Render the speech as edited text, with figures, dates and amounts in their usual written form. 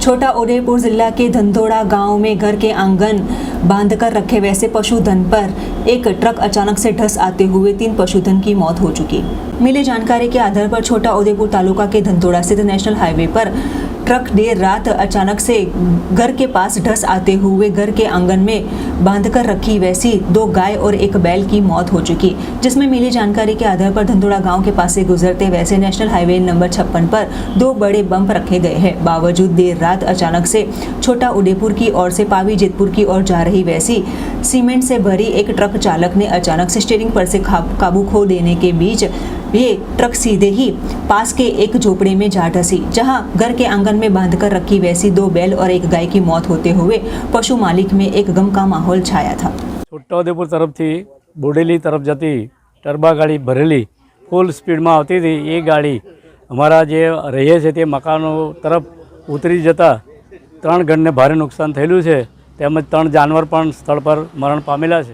छोटा उदेपुर जिला के धंधोड़ा गांव में घर के आंगन बांधकर रखे वैसे पशुधन पर एक ट्रक अचानक से धस आते हुए 3 पशुधन की मौत हो चुकी। मिली जानकारी के आधार पर छोटा उदेपुर तालुका के धंधोड़ा स्थित नेशनल हाईवे पर ट्रक देर रात अचानक से घर के पास धस आते हुए घर के आंगन में बांधकर रखी वैसी 2 गाय और 1 बैल की मौत हो चुकी, जिसमें मिली जानकारी के आधार पर धंधोड़ा गांव के पास से गुजरते वैसे नेशनल हाईवे नंबर 56 पर 2 बड़े बम्प रखे गए हैं। बावजूद देर रात अचानक से छोटा उदेपुर की ओर से पावी जेतपुर की ओर जा रही वैसी सीमेंट से भरी एक ट्रक चालक ने अचानक से स्टीयरिंग पर से काबू खो देने के बीच ये ट्रक सीधे ही पास के एक झोपड़े में जा धसी, जहां घर के आंगन में बांधकर रखी वैसी 2 बैल और 1 गाय की मौत होते हुए पशु मालिक में एक गम का माहौल छाया था। छोटाउदेपुर तरफ थी बोडेली तरफ जती टर्बा गाड़ी भरेली फूल स्पीड में आती थी। ये गाड़ी अमरा जे रहीए छे ते मकानों तरफ उतरी जता 3 घर ने भारे नुकसान थयेलुं छे, તેમજ 3 जानवर पण स्थल पर मरण पामेला छे।